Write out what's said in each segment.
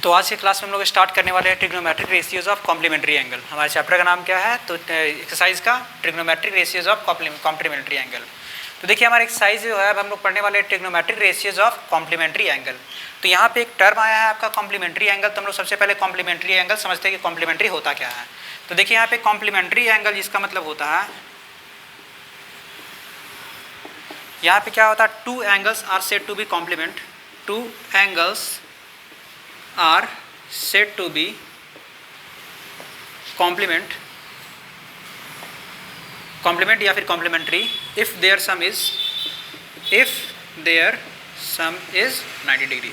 तो आज की क्लास में हम लोग स्टार्ट करने वाले हैं trigonometric ratios of complementary angle. हमारे चैप्टर का नाम क्या है? तो एक्सरसाइज का trigonometric ratios of complementary angle. तो देखिए हमारा एक्सरसाइज जो है अब हम लोग पढ़ने वाले हैं trigonometric ratios of complementary angle. तो यहाँ पे एक टर्म आया है आपका कॉम्प्लीमेंट्री एंगल। तो हम लोग सबसे पहले कॉम्प्लीमेंट्री एंगल समझते हैं कि कॉम्प्लीमेंट्री होता क्या है। तो देखिए यहाँ पे कॉम्प्लीमेंट्री एंगल जिसका मतलब होता है, यहाँ पे क्या होता है, two angles are said to be complement, two angles are said to be complement या फिर complementary if their sum is 90 degree.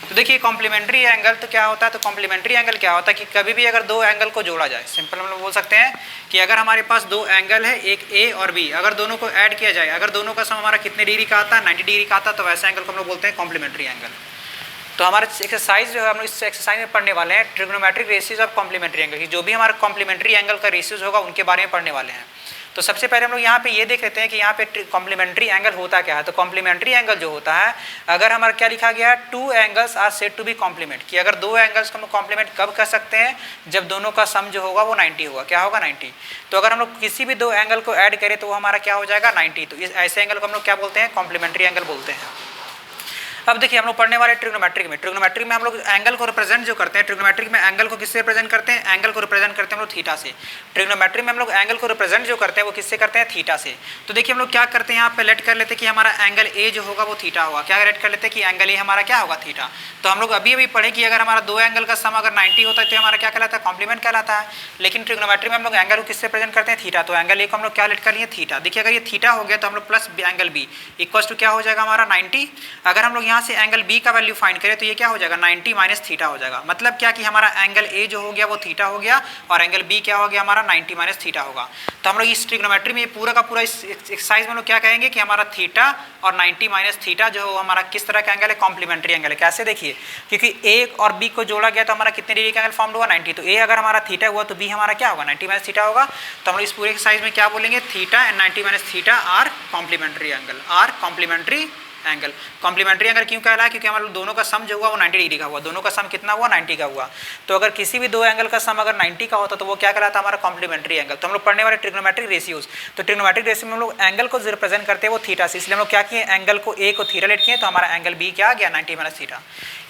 तो देखिए कॉम्प्लीमेंट्री एंगल तो क्या होता है, तो कॉम्प्लीमेंट्री एंगल क्या होता है कि कभी भी अगर दो एंगल को जोड़ा जाए, सिंपल हम लोग बोल सकते हैं कि अगर हमारे पास दो एंगल है, एक ए और बी, अगर दोनों को ऐड किया जाए, अगर दोनों का सम हमारा कितने डिग्री का आता है, 90 डिग्री का आता है, तो वैसे एंगल को हम लोग बोलते हैं कॉम्प्लीमेंट्री एंगल। तो हमारा एक्सरसाइज जो है हम लोग इस एक्सरसाइज में पढ़ने वाले हैं trigonometric ratios of complementary angle की, जो भी हमारा कॉम्प्लीमेंट्री एंगल का रेशियोज होगा उनके बारे में पढ़ने वाले हैं। तो सबसे पहले हम लोग यहाँ पे ये देख लेते हैं कि यहाँ पे कॉम्प्लीमेंट्री एंगल होता क्या है। तो कॉम्प्लीमेंट्री एंगल जो होता है, अगर हमारा क्या लिखा गया है, two angles are said to be complement, कि अगर दो एंगल्स को हम कॉम्प्लीमेंट कब कर सकते हैं, जब दोनों का सम जो होगा वो 90 होगा। क्या होगा? 90। तो अगर हम लोग किसी भी दो एंगल को ऐड करें तो वो हमारा क्या हो जाएगा? 90। तो इस ऐसे एंगल को हम लोग क्या बोलते हैं? कॉम्प्लीमेंट्री एंगल बोलते हैं। अब देखिए हम लोग पढ़ने वाले ट्रिग्नोमेट्रिक में हम लोग एंगल को रिप्रेजेंट जो करते हैं, ट्रिग्नोमेट्रिक में एंगल को किससे रिप्रेजेंट करते हैं? एंगल को रिप्रेजेंट करते हैं हम लोग थीटा से। ट्रिग्नोमेट्रिक में हम लोग एंगल को रिप्रेजेंट जो करते हैं वो किससे करते हैं? थीटा से। तो देखिए हम लोग क्या करते हैं, यहाँ पे लेट कर लेते हैं कि हमारा एंगल ए जो होगा वो थीटा होगा। क्या लेट कर लेते हैं कि एंगल ए हमारा क्या होगा? थीटा। तो हम लोग अभी पढ़े कि अगर हमारा दो एंगल का सम अगर 90 होता है तो हमारा क्या कहलाता है? कॉम्प्लीमेंट कहलाता है। लेकिन ट्रिग्नोमेट्री में हम लोग एंगल को किससे प्रेजेंट करते हैं? थीटा। तो एंगल ए को हम लोग क्या लेट कर लिए? थीटा। देखिए अगर ये थीटा हो गया तो हम लोग plus angle B equal to क्या हो जाएगा हमारा? 90। अगर हम लोग यहाँ से एंगल बी का वैल्यू फाइंड करें तो ये क्या हो जाएगा? 90 माइनस थीटा हो जाएगा। मतलब क्या कि हमारा एंगल ए जो हो गया वो थीटा हो गया और एंगल बी क्या हो गया हमारा? 90 माइनस थीटा होगा। तो हम लोग इस ट्रिग्नोमेट्री में पूरा का पूरा इस एक्सरसाइज में लोग क्या कहेंगे कि हमारा थीटा और 90 माइनस थीटा जो हमारा किस तरह का एंगल है? कॉम्प्लीमेंट्री एंगल है। कैसे? देखिए क्योंकि ए और बी को जोड़ा गया तो हमारा कितने डिग्री का एंगल फॉर्म हुआ? 90। तो ए अगर हमारा थीटा हुआ तो बी हमारा क्या होगा? 90 माइनस थीटा होगा। तो हम लोग इस पूरे एक्सरसाइज में क्या बोलेंगे? Theta and 90 minus theta are complementary angle, are complementary angle. Complementary angle क्यों कहला है? क्योंकि हमारे दोनों का सम जो हुआ वो 90 डिग्री का हुआ। दोनों का सम कितना हुआ? 90 का हुआ। तो अगर किसी भी दो एंगल का सम अगर 90 का होता तो वो क्या कहलाता है? हमारा कॉम्प्लीमेंट्री एंगल। तो हम लोग पढ़ने वाले ट्रिग्नोमेट्रिक रेशियोज। तो ट्रिग्नोमेट्रिक रेशियो में हम लोग एंगल को जो रिप्रेजेंट करते हैं वो थीटा से, इसलिए हम लोग क्या किए? एंगल को ए को थीटा लेट किए, तो हमारा एंगल बी क्या आ गया? 90 माइनस थीटा।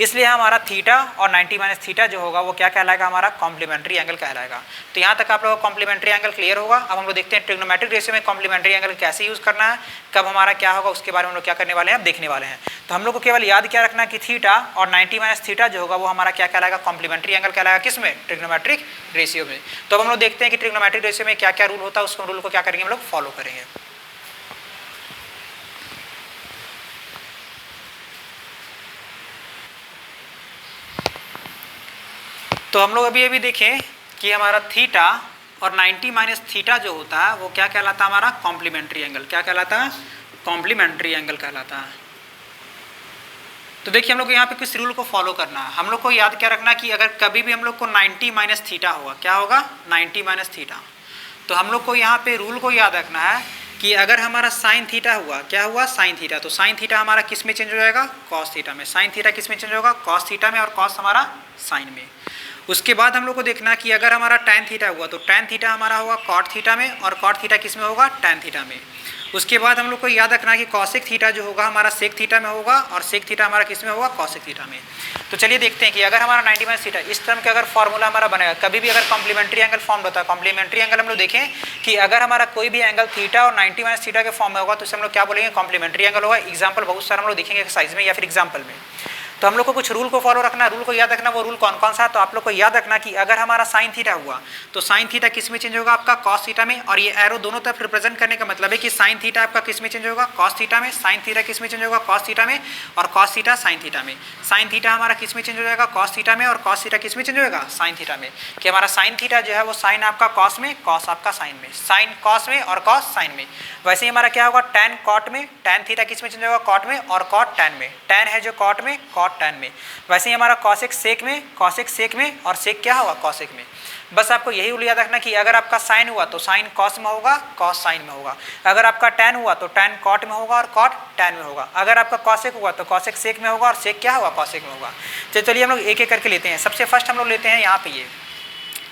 इसलिए हमारा थीटा और 90 माइनस थीटा जो होगा वो क्या कहलाएगा? हमारा कॉम्प्लीमेंट्री एंगल कहलाएगा। तो यहाँ तक आप लोगों को कॉम्प्लीमेंट्री एंगल क्लियर होगा। अब हम लोग देखते हैं ट्रिग्नोमेट्रिक रेशियो में कॉम्प्लीमेंट्री एंगल कैसे यूज करना है, कब हमारा क्या होगा, उसके बारे में हम लोग क्या करने वाले हैं, देखने वाले हैं। तो हम लोग को केवल याद क्या रखना कि थीटा और 90 माइनस थीटा जो होगा वो हमारा क्या कहलाएगा? कॉम्प्लीमेंट्री एंगल कहलाएगा। किस में? ट्रिग्नोमेट्रिक रेशियो में। तो अब हम लोग देखते हैं कि ट्रिग्नोमेट्रिक रेशियो में क्या क्या रूल होता है, उसको रूल को क्या करेंगे हम लोग? फॉलो करेंगे। तो हम लोग अभी देखें कि हमारा थीटा और 90 माइनस थीटा जो होता है वो क्या कहलाता है? हमारा कॉम्प्लीमेंट्री एंगल। क्या कहलाता है? कॉम्प्लीमेंट्री एंगल कहलाता है। तो देखिए हम लोग यहाँ पे कुछ रूल को फॉलो करना है। हम लोग को याद क्या रखना कि अगर कभी भी हम लोग को 90 माइनस थीटा होगा, क्या होगा? 90 माइनस थीटा। तो हम लोग को यहाँ पे रूल को याद रखना है कि अगर हमारा साइन थीटा हुआ, क्या हुआ? Sine theta. तो साइन थीटा हमारा किस में चेंज हो जाएगा? कॉस थीटा में। साइन थीटा किस में चेंज होगा? कॉस थीटा में, और कॉस हमारा साइन में। उसके बाद हम लोग को देखना कि अगर हमारा टैन थीटा हुआ तो टैन थीटा हमारा होगा कॉट थीटा में, और कॉट थीटा किस में होगा? टैन थीटा में। उसके बाद हम लोग को याद रखना कि कॉसेक थीटा जो होगा हमारा सेक थीटा में होगा, और सेक थीटा हमारा किस में होगा? कॉसेक थीटा में। तो चलिए देखते हैं कि अगर हमारा 90 माइनस थीटा इस टर्म का अगर फॉर्मूला हमारा बनेगा, कभी भी अगर कॉम्प्लीमेंट्री एंगल फॉर्म होता है, कॉम्प्लीमेंट्री एंगल हम लोग देखें कि अगर हमारा कोई भी एंगल थीटा और 90 माइनस थीटा के फॉर्म में होगा तो उसे हम लोग क्या बोलेंगे? कॉम्प्लीमेंट्री एंगल होगा। एग्जाम्पल बहुत सारा हम लोग देखेंगे एक्सरसाइज में या फिर एग्जाम्पल में। तो हम लोग को कुछ रूल को फॉलो रखना है, रूल को याद रखना। वो रूल कौन कौन सा है? तो आप लोग को याद रखना कि अगर हमारा साइन थीटा हुआ तो साइन थीटा किस में चेंज होगा? आपका कॉस थीटा में। और ये एरो दोनों तरफ रिप्रेजेंट करने का मतलब है कि साइन थीटा आपका किस में चेंज होगा? कॉस थीटा में। साइन थीटा किस में चेंज होगा? कॉस थीटा में। और कॉस थीटा साइन थीटा में। साइन थीटा हमारा किस में चेंज हो जाएगा? कॉस थीटा में। और कॉस थीटा किस में चेंज होगा? साइन थीटा में। कि हमारा साइन थीटा जो है वो साइन आपका कॉस में, कॉस आपका साइन में। साइन कॉस में और कॉस साइन में। वैसे ही हमारा क्या होगा? टैन कॉट में। टैन थीटा किस में चेंज होगा? कॉट में। और कॉट टैन में। टैन है जो कॉट में, कॉट कॉट टैन में। वैसे ही हमारा कॉसेक सेक में, कॉसेक सेक में, और सेक क्या होगा कॉसेक में। बस आपको यही रूल याद रखना कि अगर आपका साइन हुआ तो साइन कॉस में होगा, कॉस साइन में होगा। अगर आपका टैन हुआ तो टैन कॉट में होगा और कॉट टैन में होगा। अगर आपका कॉसेक हुआ तो कॉसेक सेक में होगा और सेक क्या होगा कॉसेक में होगा। चलिए हम लोग एक एक करके लेते हैं। सबसे फर्स्ट हम लोग लेते हैं यहाँ पे ये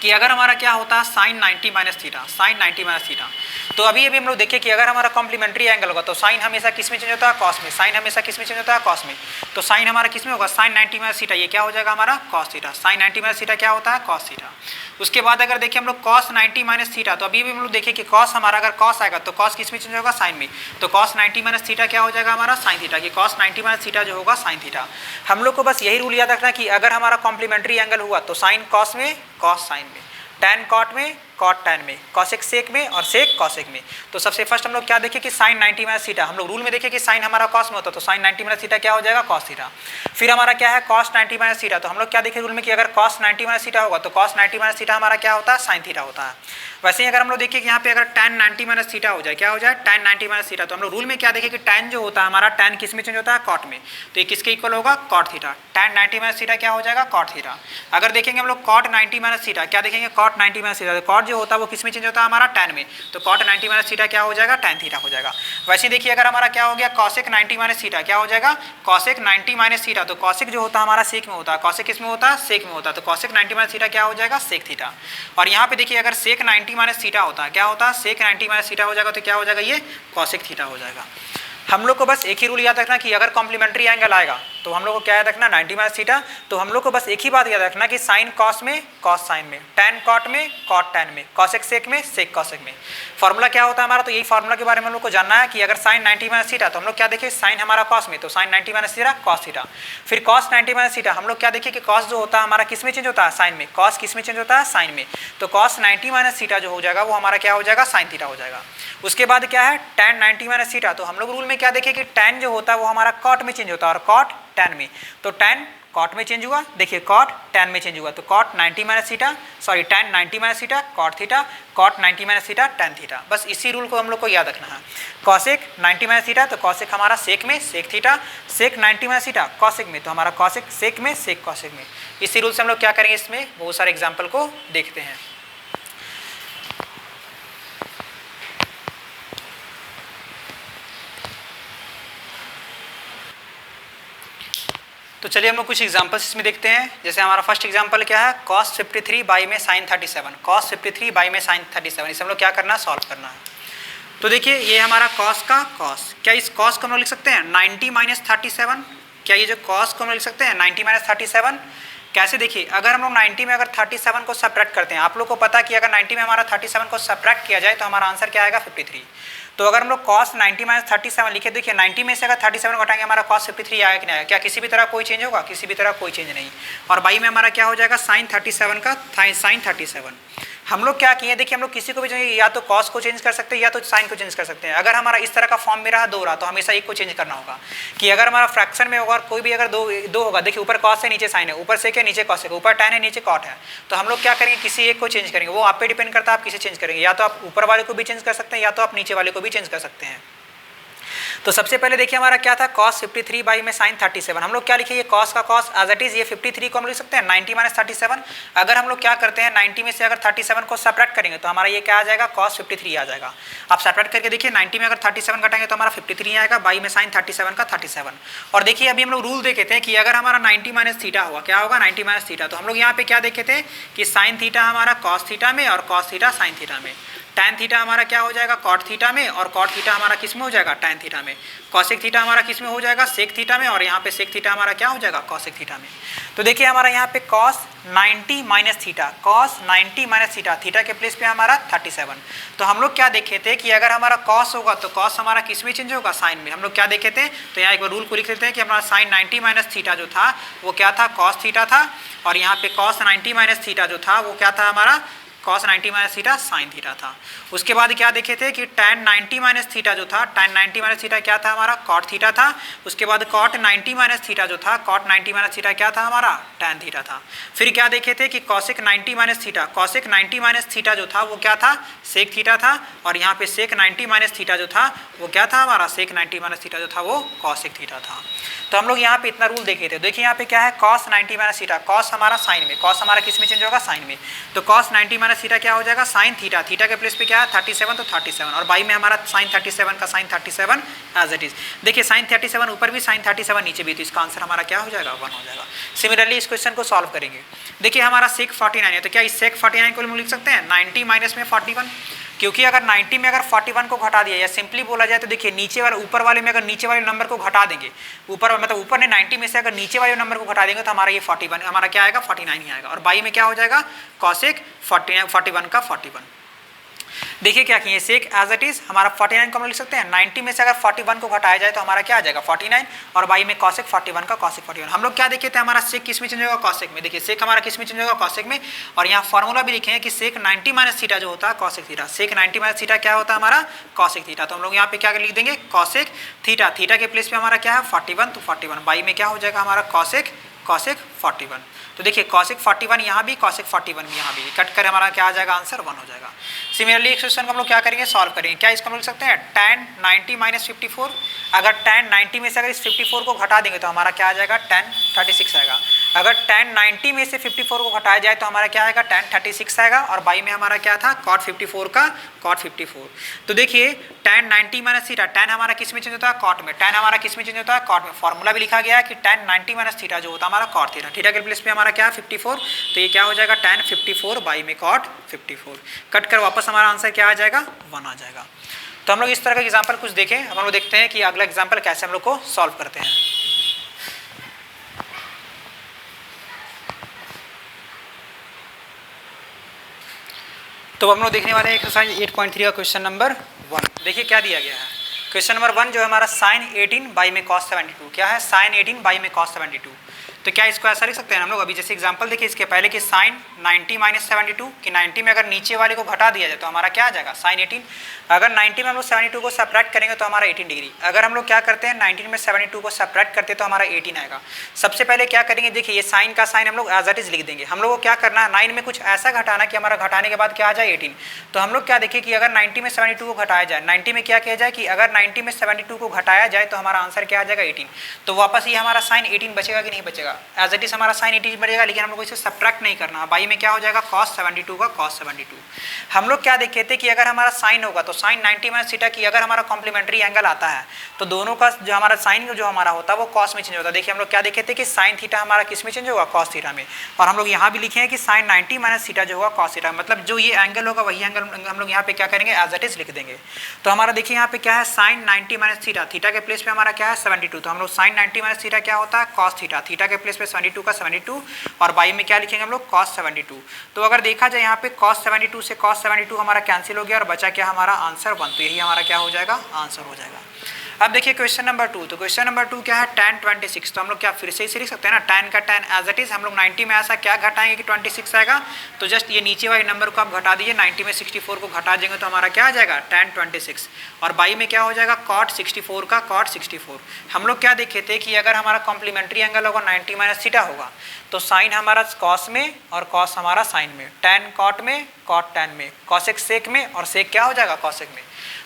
कि अगर हमारा क्या होता है sine 90 minus theta, sine 90 minus theta. तो अभी हम लोग देखिए कि अगर हमारा कॉम्प्लीमेंट्री एंगल होगा तो साइन हमेशा किस में चेंज होता है, कॉस में। साइन हमेशा किस में चेंज होता है, कॉस में। तो साइन हमारा किस में होगा, साइन 90 माइनस थीटा, ये क्या हो जाएगा हमारा cos theta. Sine 90 minus theta क्या होता है, कॉस थीटा। उसके बाद अगर देखिए हम लोग कॉस 90 माइनस थीटा, तो अभी हम लोग देखिए कि कॉस हमारा अगर कॉस आएगा तो कॉस किस में चेंज होगा, साइन में। तो कॉस 90 माइनस थीटा क्या हो जाएगा हमारा, साइन थीटा, कि कॉस 90 माइनस थीटा जो होगा साइन थीटा। हम लोग को बस यही रूल याद रखना कि अगर हमारा कॉम्प्लीमेंट्री एंगल हुआ तो साइन कॉस में, कॉस साइन में, टैन कॉट में, कॉट टैन में, कॉसेक सेक में और सेक कॉसेक में। तो सबसे फर्स्ट हम लोग क्या देखें कि साइन 90 माइनस थीटा, हम लोग रूल में देखें कि साइन हमारा कॉस में होता है तो साइन 90 माइनस थीटा क्या हो जाएगा, कॉस थीटा। फिर हमारा क्या है कॉस 90 माइनस थीटा, तो हम लोग क्या देखें रूल में कि अगर कॉस 90 माइनस थीटा होगा तो कॉस 90 माइनस थीटा हमारा क्या होता है, साइन थीटा होता है। वैसे ही अगर हम लोग देखिए कि यहाँ पे अगर टैन 90 माइनस थीटा हो जाए, क्या हो जाए, टैन 90 माइनस थीटा, तो हम लोग रूल में क्या देखें कि टैन जो होता है हमारा, टैन किस में चेंज होता है, कॉट में। तो ये किसके इक्वल होगा, cot theta. Tan 90 minus theta क्या हो जाएगा, कॉट थीटा। अगर देखेंगे हम लोग कॉट 90 माइनस थीटा, क्या देखेंगे, कॉट 90 माइनस थीटा, तो कॉट जो होता है वो किस में चेंज होता है हमारा, टैन में। तो कॉट 90 माइनस थीटा क्या हो जाएगा, टैन थीटा हो जाएगा। वैसे देखिए अगर हमारा क्या हो गया कॉसेक 90 माइनस थीटा, क्या हो जाएगा, कॉसेक 90 माइनस थीटा। तो कॉसेक जो होता है हमारा सेक में होता है, कॉसेक किस में होता है, सेक में होता है। तो कॉसेक 90 माइनस थीटा क्या हो जाएगा, सेक थीटा। और यहाँ पे देखिए अगर सेक 90 माइनस थीटा होता है, क्या होता है, सेक 90 माइनस थीटा हो जाएगा, तो क्या हो जाएगा, ये कॉसेक थीटा हो जाएगा। हम लोग को बस एक ही रूल याद रखना कि अगर कॉम्प्लीमेंट्री एंगल आएगा तो हम लोग को क्या याद रखना, 90 माइनस थीटा। तो हम लोग को बस एक ही बात याद रखना कि साइन कॉस में, कॉस साइन में, टैन कॉट में, कॉट टैन में, कॉसेक सेक में, सेक कॉसेक में। फॉर्मूला क्या होता है हमारा, तो यही फॉर्मूला के बारे में हम लोग को जानना है कि अगर साइन 90 माइनस थीटा, तो हम लोग क्या देखें साइन हमारा कॉस में, तो sine 90 minus theta cos theta. फिर कॉस 90 माइनस थीटा, हम लोग क्या देखें कि कॉस जो होता है हमारा किस में चेंज होता है, साइन में। कॉस किस में चेंज होता है, साइन में। तो कॉस 90 माइनस थीटा जो हो जाएगा वो हमारा क्या हो जाएगा, साइन थीटा हो जाएगा। उसके बाद क्या है टैन 90 माइनस थीटा, तो हम लोग रूल में क्या देखें कि टैन जो होता है वो हमारा कॉट में चेंज होता है और कॉट टैन में। तो टैन कॉट में चेंज हुआ, देखिए कॉट टैन में चेंज हुआ, तो cot 90 minus theta, sorry tan 90 minus theta cot theta, cot 90 minus theta tan theta. बस इसी रूल को हम लोग को याद रखना है। कॉसेक 90 माइनस थीटा, तो कॉसेक हमारा सेक में, सेक थीटा, सेक 90 माइनस थीटा कॉसेक में, तो हमारा कॉसेक सेक में, सेक कॉसेक में। इसी रूल से हम लोग क्या करेंगे, इसमें बहुत सारे एग्जाम्पल को देखते हैं। तो चलिए हम लोग कुछ एग्जांपल्स इसमें देखते हैं। जैसे हमारा फर्स्ट एग्जांपल क्या है, cos 53 बाई में sin 37, cos 53 बाई में sin 37। इसे हम लोग क्या करना है, सॉल्व करना है। तो देखिए ये हमारा cos का cos, क्या इस cos को हम लोग लिख सकते हैं 90 माइनस 37। क्या ये जो cos को हम लोग लिख सकते हैं 90 माइनस 37। कैसे, देखिए अगर हम लोग 90 में अगर 37 को सब्ट्रैक्ट करते हैं, आप लोग को पता है कि अगर 90 में हमारा 37 को सब्ट्रैक्ट किया जाए तो हमारा आंसर क्या आएगा 53। तो अगर हम लोग cos 90 माइनस 37 लिखे, देखिए 90 में से अगर 37 घटाएंगे हमारा cos 53 आएगा कि नहीं आएगा, क्या किसी भी तरह कोई चेंज होगा, किसी भी तरह कोई चेंज नहीं। और बाई में हमारा क्या हो जाएगा sin 37 का sin 37। हम लोग क्या किए, देखिए हम लोग किसी को भी या तो cos को चेंज कर सकते हैं या तो sin को चेंज कर सकते हैं। अगर हमारा इस तरह का फॉर्म में रहा 2 रहा तो हमेशा एक को चेंज करना होगा। कि अगर हमारा फ्रैक्शन में होगा और कोई भी अगर दो होगा, देखिए ऊपर cos है नीचे sin है, ऊपर सेक है नीचे cos है, ऊपर tan है नीचे cot है, तो हम लोग क्या करेंगे किसी एक को चेंज करेंगे। वो आप पे डिपेंड करता है आप किसे चेंज करेंगे, या तो आप ऊपर वाले को भी चेंज कर सकते हैं या तो आप नीचे वाले को भी चेंज कर सकते हैं। तो सबसे पहले देखिए हमारा क्या था cos 53 बाई में sin 37। हम लोग क्या लिखे, ये cos का cos एज इट इज, ये 53 को हम लिख सकते हैं 90 माइनस 37। अगर हम लोग क्या करते हैं 90 में से अगर 37 को सब्ट्रैक्ट करेंगे तो हमारा ये क्या आ जाएगा cos 53 आ जाएगा। आप सब्ट्रैक्ट करके देखिए 90 में अगर 37 घटाएंगे तो हमारा 53 आएगा, बाई में sin 37 का 37। और देखिए अभी हम लोग रूल देखे थे कि अगर हमारा 90 माइनस थीटा हुआ, क्या होगा 90 माइनस थीटा, तो हम लोग यहाँ पे क्या देखे थे कि sin थीटा हमारा cos थीटा में और cos थीटा sin थीटा में, tan थीटा हमारा क्या हो जाएगा cot थीटा में और cot थीटा हमारा किस में हो जाएगा tan थीटा में, cosec थीटा हमारा किस में हो जाएगा sec थीटा में, और यहाँ पे sec थीटा हमारा क्या हो जाएगा cosec थीटा में। तो देखिए हमारा यहाँ पे cos 90 minus theta, cos 90 minus theta, theta के प्लेस पे हमारा 37। तो हम लोग क्या देखे थे कि अगर हमारा cos होगा तो cos हमारा किस में चेंज होगा, sin में। हम लोग क्या देखे थे, तो यहाँ एक बार रूल को लिख लेते हैं कि हमारा sin 90 माइनस थीटा जो था वो क्या था cos थीटा था, और यहाँ पे cos 90 माइनस थीटा जो था वो क्या था हमारा cos 90 minus theta sine theta था। उसके बाद क्या देखे थे कि tan 90 माइनस थीटा जो था, tan 90 माइनस थीटा क्या था हमारा, cot थीटा था। उसके बाद cot 90 माइनस थीटा जो था, cot 90 माइनस थीटा क्या था हमारा, tan थीटा था। फिर क्या देखे थे कि cosec 90 minus theta, cosec 90 minus theta जो था वो क्या था, sec थीटा था। और यहाँ पे sec 90 माइनस थीटा जो था वो क्या था हमारा, sec 90 माइनस थीटा जो था वो cosec थीटा था। तो हम लोग यहाँ पे इतना रूल देखे थे। देखिए यहाँ पे क्या है, cos 90 माइनस थीटा, cos हमारा साइन में, cos हमारा किस में चेंज होगा, साइन में। तो cos 90 माइनस थीटा क्या हो जाएगा, साइन थीटा, थीटा के प्लेस पे क्या है 37, तो 37 और बाई में हमारा साइन 37 का साइन 37 एज इट इज। देखिए साइन 37 ऊपर भी, साइन 37 नीचे भी, तो इसका आंसर हमारा क्या हो जाएगा, 1 हो जाएगा। सिमिलरली इस क्वेश्चन को सॉल्व करेंगे। देखिए हमारा sec 49 है, तो क्या इस sec 49 को हम लिख सकते हैं 90 माइनस में 41, क्योंकि अगर 90 में अगर 41 को घटा दिया या सिंपली बोला जाए तो देखिए नीचे वाले ऊपर वाले में अगर नीचे वाले नंबर को घटा देंगे, ऊपर मतलब ऊपर ने 90 में से अगर नीचे वाले नंबर को घटा देंगे तो हमारा ये 41 हमारा क्या आएगा, 49 ही आएगा। और बाई में क्या हो जाएगा, cosec 41 का 41। देखिए क्या किए, सेक एज इट इज हमारा 49 को हम लिख सकते हैं, 90 में से अगर 41 को घटाया जाए तो हमारा क्या आ जाएगा 49 और बाई में cosec 41 का cosec 41। हम लोग क्या देखे थे, हमारा सेक किस में चेंज होगा, cosec में। देखिए सेक हमारा किस में चेंज होगा, cosec में। और यहाँ फॉर्मूला भी लिखे हैं कि सेक 90 माइनस थीटा जो होता है cosec थीटा, सेक 90 माइनस थीटा क्या होता है हमारा, cosec थीटा। तो हम लोग यहाँ पे क्या लिख देंगे, cosec थीटा, थीटा के प्लेस पे हमारा क्या है 41, तो 41 बाई में क्या हो जाएगा हमारा cosec 41। तो देखिए cosec 41 यहाँ भी, cosec 41 भी यहाँ भी, कट कर हमारा क्या आ जाएगा, आंसर 1 हो जाएगा। सिमिलरली इस क्वेश्चन को हम लोग क्या करेंगे, सॉल्व करेंगे। क्या इसको हम लिख सकते हैं tan 90 माइनस 54, अगर tan 90 में से अगर इस 54 को घटा देंगे तो हमारा क्या आ जाएगा, tan 36 आएगा। अगर tan 90 में से 54 को घटाया जाए तो हमारा क्या आएगा, tan 36 आएगा। और बाई में हमारा क्या था, cot 54 का cot 54। तो देखिए tan 90 माइनस थीटा, tan हमारा किस में चेंज होता है, cot में, tan हमारा किस में चेंज होता है, cot में। फॉर्मूला भी लिखा गया है कि tan 90 माइनस थीटा जो होता है हमारा cot थीटा, थीटा के प्लेस पे हमारा क्या है 54, तो ये क्या हो जाएगा tan 54 बाई में cot 54। कट कर वापस हमारा आंसर क्या आ जाएगा, 1 आ जाएगा। तो हम लोग इस तरह का एग्जाम्पल कुछ देखें, हम लोग देखते हैं कि अगला एग्जाम्पल कैसे हम लोग को सॉल्व करते हैं। तो हम लोग देखने वाले हैं एक्सरसाइज 8.3 का क्वेश्चन नंबर 1। देखिए क्या दिया गया है, क्वेश्चन नंबर 1 जो है हमारा sin 18 बाई में cos 72, क्या है sin 18 बाई में cos 72। तो क्या इसको ऐसा लिख सकते हैं हम लोग, अभी जैसे एग्जांपल देखिए इसके पहले कि sin 90 माइनस 72, कि 90 में अगर नीचे वाले को घटा दिया जाए तो हमारा क्या आ जाएगा sin 18। अगर 90 में हम लोग 72 को सब्ट्रैक्ट करेंगे तो हमारा 18 डिग्री। अगर हम लोग क्या करते हैं 19 में 72 को सब्ट्रैक्ट करते हैं तो हमारा 18 आएगा। सबसे पहले क्या करेंगे, देखिए ये साइन का साइन हम लोग एज इट इज लिख देंगे। हम लोग को क्या करना है, 9 में कुछ ऐसा घटाना कि हमारा घटाने के बाद क्या आ जाए 18। तो हम लोग क्या देखिए कि अगर 90 में 72 को घटाया जाए, 90 में क्या किया जाए कि अगर 90 में 72 को घटाया जाए तो हमारा आंसर क्या आ जाएगा 18। तो वापस ये हमारा साइन 18 बचेगा कि नहीं बचेगा, एज इट इज हमारा साइन 18 बचेगा, लेकिन हम लोग इसे सब्ट्रैक्ट नहीं करना। बाई में क्या हो जाएगा cos 72 का cos 72। हम लोग क्या देखे थे कि अगर हमारा साइन होगा तो साइन 90 माइनस थीटा की अगर हमारा कॉम्प्लीमेंट्री एंगल आता है तो दोनों का जो हमारा साइन जो हमारा होता है वो cos में चेंज होता है। देखिए हम लोग क्या देखे थे कि साइन थीटा हमारा किस में चेंज होगा, cos थीटा में। और हम लोग यहाँ भी लिखे हैं कि साइन 90 माइनस थीटा जो होगा cos थीटा, मतलब जो ये एंगल होगा वही एंगल हम लोग यहाँ पे क्या करेंगे, एज इट इज लिख देंगे। तो हमारा देखिए यहाँ पे क्या है साइन 90 माइनस थीटा, थीटा के प्लेस पे हमारा क्या है 72, तो हम लोग साइन 90 माइनस थीटा क्या होता है cos थीटा, थीटा के प्लेस पे 72 का 72 और बाई में क्या लिखेंगे हम लोग cos 72। तो अगर देखा जाए यहाँ पे cos 72 से cos 72 हमारा कैंसिल हो गया और बचा क्या हमारा आंसर 1, तो यही हमारा क्या हो जाएगा, आंसर हो जाएगा। अब देखिए क्वेश्चन नंबर 2, तो क्वेश्चन नंबर 2 क्या है tan 26। तो हम लोग क्या फिर से इसे लिख सकते हैं ना, tan का tan एज इट इज हम लोग 90 में ऐसा क्या घटाएंगे कि 26 आएगा। तो जस्ट ये नीचे वाले नंबर को आप घटा दीजिए, 90 में 64 को घटा देंगे तो हमारा क्या आ जाएगा tan 26 और बाई में क्या हो जाएगा cot 64 का cot 64। हम लोग क्या देखे थे कि अगर हमारा कॉम्प्लीमेंट्री एंगल होगा 90 माइनस थीटा होगा तो साइन हमारा cos में और cos हमारा साइन में, tan cot में cot tan में, cosec sec में और sec क्या हो जाएगा cosec में।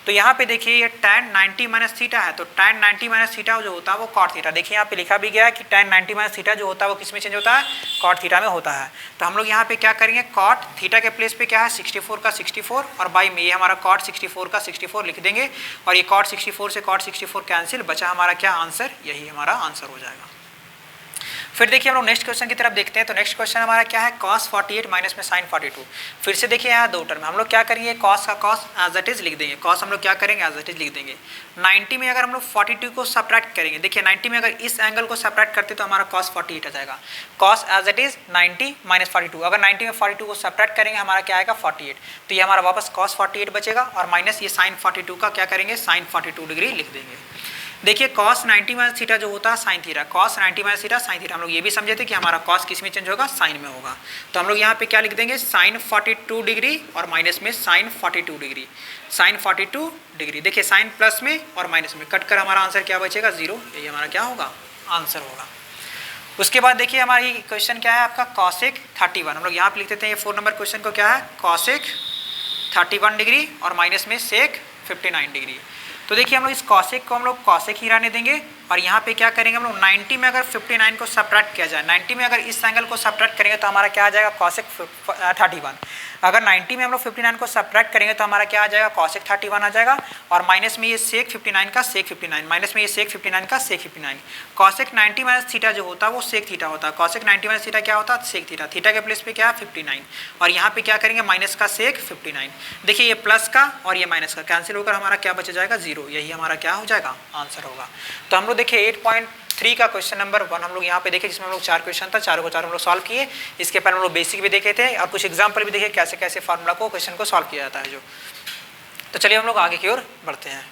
तो यहाँ पे देखिए ये tan 90 माइनस थीटा है, तो tan 90 माइनस थीटा जो होता है वो cot थीटा, देखिए यहाँ पे लिखा भी गया है कि tan 90 माइनस थीटा जो होता है वो किस में चेंज होता है, cot थीटा में होता है। तो हम लोग यहाँ पे क्या करेंगे, cot थीटा के प्लेस पे क्या है 64 का 64 और बाई में ये हमारा cot 64 का 64 लिख देंगे और ये cot 64 से cot 64 कैंसिल, बचा हमारा क्या आंसर, यही हमारा आंसर हो जाएगा। फिर देखिए हम लोग नेक्स्ट क्वेश्चन की तरफ देखते हैं। तो नेक्स्ट क्वेश्चन हमारा क्या है cos 48 माइनस में sin 42। फिर से देखिए यहाँ दो टर्म, हम लोग क्या करेंगे cos का cos एज इट इज लिख देंगे, cos हम लोग क्या करेंगे एज इट इज लिख देंगे। 90 में अगर हम लोग 42 को सब्ट्रैक्ट करेंगे, देखिए 90 में अगर इस एंगल को सब्ट्रैक्ट करते तो हमारा cos 48 आ जाएगा। cos as it is 90 minus 42, अगर 90 में 42 को सब्ट्रैक्ट करेंगे हमारा क्या आएगा 48, तो ये हमारा वापस cos 48 बचेगा और माइनस ये sin 42 का क्या करेंगे sin 42 डिग्री लिख देंगे। देखिए cos 90 माइनस थीटा जो होता है sine theta, cos 90 minus theta sine theta, हम लोग ये भी समझे थे कि हमारा cos किस में चेंज होगा, साइन में होगा। तो हम लोग यहाँ पे क्या लिख देंगे, साइन 42 डिग्री और माइनस में साइन 42 डिग्री, साइन 42 डिग्री। देखिए साइन प्लस में और माइनस में कट कर हमारा आंसर क्या बचेगा, 0। यही हमारा क्या होगा, आंसर होगा। उसके बाद देखिए हमारी क्वेश्चन क्या है आपका, cosec 31, हम लोग यहाँ पे लिख देते हैं ये 4 नंबर क्वेश्चन को क्या है, cosec 31 डिग्री और माइनस में sec 59 डिग्री। तो देखिए हम लोग इस cosec को हम लोग cosec ही रहने देंगे और यहाँ पे क्या करेंगे हम लोग 90 में अगर 59 को सब्ट्रैक्ट किया जाए, 90 में अगर इस एंगल को सब्ट्रैक्ट करेंगे तो हमारा क्या आ जाएगा, cosec 31। अगर 90 में हम लोग 59 को सब्ट्रैक्ट करेंगे तो हमारा क्या आ जाएगा, cosec 31 आ जाएगा और माइनस में ये sec 59 का sec 59, माइनस में ये sec 59 का sec 59। cosec 90 माइनस थीटा जो होता है वो sec थीटा होता है, cosec 90 माइनस थीटा क्या होता है, sec थीटा। थीटा के प्लेस पे क्या है 59 और यहाँ पे क्या करेंगे माइनस का sec 59। देखिए ये प्लस का और ये माइनस का कैंसिल होकर हमारा क्या बच जाएगा, 0। यही हमारा क्या हो जाएगा, आंसर होगा। तो हम लोग देखिए 8.3 का क्वेश्चन नंबर 1 हम लोग यहाँ पे देखे, जिसमें हम लोग 4 क्वेश्चन था, चारों को चार हम लोग सॉल्व किए। इसके पहले हम लोग बेसिक भी देखे थे और कुछ एग्जाम्पल भी देखे कैसे कैसे फार्मूला को क्वेश्चन को सॉल्व किया जाता है जो। तो चलिए हम लोग आगे की ओर बढ़ते हैं।